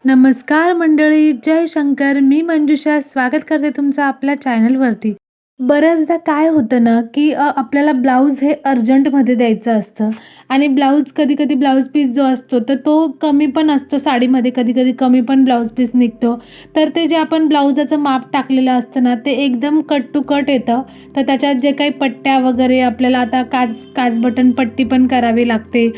नमस्कार मंडळी, जय शंकर. मी मंजुषा स्वागत करते तुमचं आपल्या चॅनलवरती. बऱ्याचदा काय होतं ना, की आपल्याला ब्लाऊज हे अर्जंटमध्ये द्यायचं असतं आणि ब्लाऊज कधी-कधी ब्लाऊज पीस जो असतो, तर तो कमी पण असतो साडीमध्ये, कधी-कधी कमी पण ब्लाऊज पीस निघतो. तर ते जे आपण ब्लाऊजाचं माप टाकलेलं असतं ना, ते एकदम कट टू कट येतं. तर त्याच्यात जे काही पट्ट्या वगैरे आपल्याला आता काज बटन पट्टी पण करावी लागते,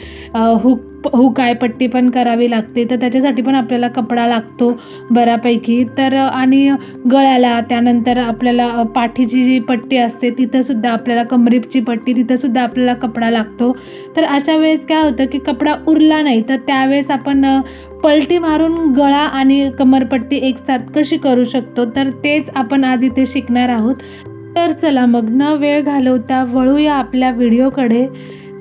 हुक आहे पट्टी पण करावी लागते. तर त्याच्यासाठी पण आपल्याला कपडा लागतो बऱ्यापैकी. तर आणि गळ्याला, त्यानंतर आपल्याला पाठीची जी पट्टी असते तिथंसुद्धा आपल्याला, कमरेची पट्टी तिथंसुद्धा आपल्याला कपडा लागतो. तर अशा वेळेस काय होतं की कपडा उरला नाही, तर त्यावेळेस आपण पलटी मारून गळा आणि कमरपट्टी एकसाथ कशी करू शकतो, तर तेच आपण आज इथे शिकणार आहोत. तर चला मग न वेळ घालवता वळूया आपल्या व्हिडिओकडे.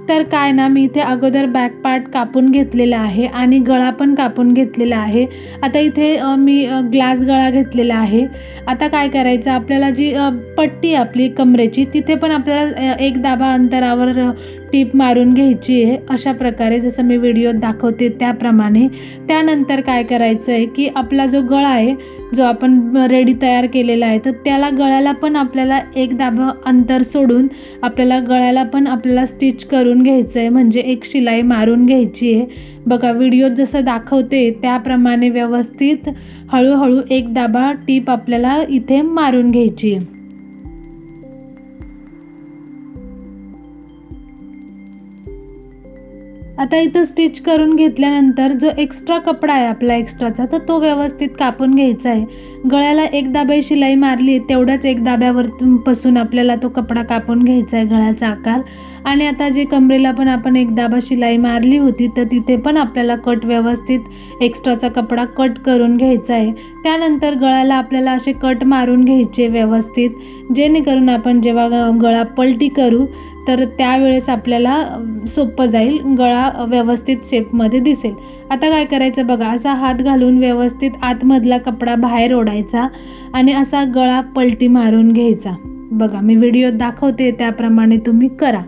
तर काय ना, मी इथे अगोदर बॅक पार्ट कापून घेतलेला आहे आणि गळा पण कापून घेतलेला आहे. आता इथे मी ग्लास गळा घेतलेला आहे. आता काय करायचं, आपल्याला जी पट्टी आपली कमरेची, तिथे पण आपल्याला एक दाबा अंतरावर टीप मारून घ्यायची आहे, अशा प्रकारे जसं मी व्हिडिओत दाखवते त्याप्रमाणे. त्यानंतर काय करायचं आहे की आपला जो गळा आहे, जो आपण रेडी तयार केलेला आहे, तर त्याला गळ्याला पण आपल्याला एक दाबा अंतर सोडून आपल्याला गळ्याला पण आपल्याला स्टिच करून घ्यायचं आहे, म्हणजे एक शिलाई मारून घ्यायची आहे. बघा व्हिडिओत जसं दाखवते त्याप्रमाणे व्यवस्थित हळूहळू एक दाबा टीप आपल्याला इथे मारून घ्यायची आहे. आता इथं स्टिच करून घेतल्यानंतर जो एक्स्ट्रा कपडा आहे आपला एक्स्ट्राचा, तर तो व्यवस्थित कापून घ्यायचा आहे. गळ्याला एक दाबा शिलाई मारली, तेवढ्याच एक दाब्यावरपासून आपल्याला तो कपडा कापून घ्यायचा आहे, गळ्याचा आकार. आणि आता जे कमरेला पण आपण एक दाबा शिलाई मारली होती, तर तिथे पण आपल्याला कट व्यवस्थित एक्स्ट्राचा कपडा कट करून घ्यायचा आहे. त्यानंतर गळ्याला आपल्याला असे कट मारून घ्यायचे व्यवस्थित, जेणेकरून आपण जेव्हा गळा पलटी करू तर त्यावेळेस आपल्याला सोपं जाईल, गळा व्यवस्थित शेपमध्ये दिसेल. आता काय करायचं बघा, असा हात घालून व्यवस्थित आतमधला कपडा बाहेर ओढायचा आणि असा गळा पलटी मारून घ्यायचा. बघा मी व्हिडिओत दाखवते त्याप्रमाणे तुम्ही करा.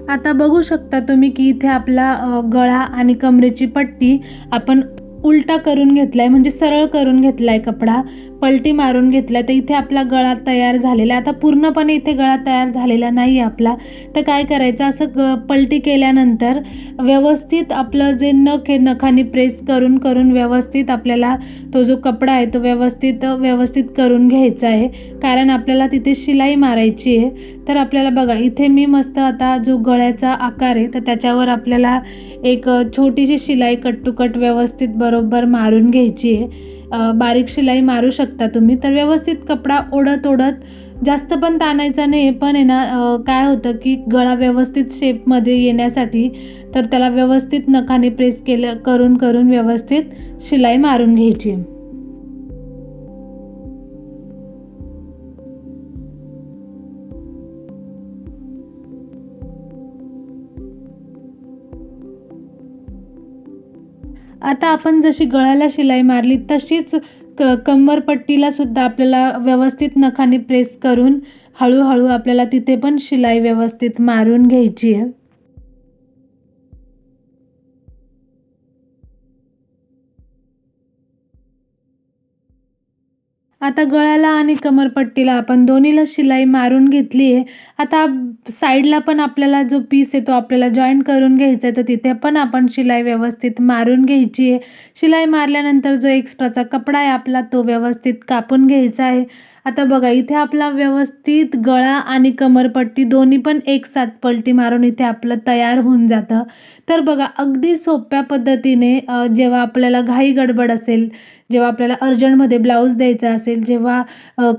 आता बघू शकता तुम्ही की इथे आपला गळा आणि कमरेची पट्टी आपण उलटा करून घेतलाय, म्हणजे सरळ करून घेतलाय कपडा, पलटी मारून घेतलाय. तर इथे आपला गळा तयार झालेला आहे. आता पूर्णपणे इथे गळा तयार झालेला नाही आहे आपला. तर काय करायचं, असं पलटी केल्यानंतर व्यवस्थित आपलं जे नख आहे, नखाने प्रेस करून करून व्यवस्थित आपल्याला तो जो कपडा आहे तो व्यवस्थित करून घ्यायचा आहे, कारण आपल्याला तिथे शिलाई मारायची आहे. तर आपल्याला बघा इथे मी मस्त आता जो गळ्याचा आकार आहे, तर त्याच्यावर आपल्याला एक छोटीशी शिलाई कट टू कट व्यवस्थित बरोबर मारून घ्यायची आहे. बारीक शिलाई मारू शकता तुम्ही. तर व्यवस्थित कपडा ओढत ओढत, जास्त पण ताणायचा नाही, पण आहे ना काय होतं की गळा व्यवस्थित शेपमध्ये येण्यासाठी तर त्याला व्यवस्थित नखाने प्रेस करून करून व्यवस्थित शिलाई मारून घ्यायची. आता आपण जशी गळ्याला शिलाई मारली तशीच कंबरपट्टीला सुद्धा आपल्याला व्यवस्थित नखाने प्रेस करून हळूहळू आपल्याला तिथे पण शिलाई व्यवस्थित मारून घ्यायची आहे. आता गळ्याला आणि कमरपट्टीला आपण दोन्हीला शिलाई मारून घेतली आहे. आता साईडला पण आपल्याला जो पीस आहे तो आपल्याला जॉईंट करून घ्यायचा आहे, तर तिथे पण आपण शिलाई व्यवस्थित मारून घ्यायची आहे. शिलाई मारल्यानंतर जो एक्स्ट्राचा कपडा आहे आपला, तो व्यवस्थित कापून घ्यायचा आहे. आता बघा इथे आपला व्यवस्थित गळा आणि कमरपट्टी दोन्ही पण एकसाथ पलटी मारून इथे आपलं तयार होऊन जातं. तर बघा अगदी सोप्या पद्धतीने, जेव्हा आपल्याला घाई गडबड असेल, जेव्हा आपल्याला अर्जंटमध्ये ब्लाऊज द्यायचा असेल, जेव्हा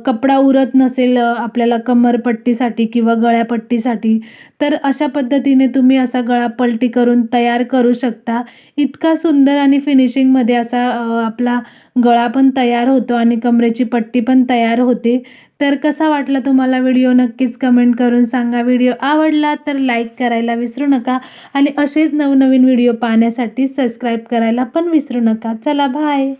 कपडा उरत नसेल आपल्याला कमरपट्टीसाठी किंवा गळ्यापट्टीसाठी, तर अशा पद्धतीने तुम्ही असा गळा पलटी करून तयार करू शकता. इतका सुंदर आणि फिनिशिंगमध्ये असा आपला गळा पण तयार होतो आणि कमरेची पट्टी पण तयार होते. तर कसा वाटला तुम्हाला व्हिडिओ नक्कीच कमेंट करून सांगा. व्हिडिओ आवडला तर लाईक करायला विसरू नका आणि असेच नवनवीन व्हिडिओ पाहण्यासाठी सबस्क्राईब करायला पण विसरू नका. चला बाय.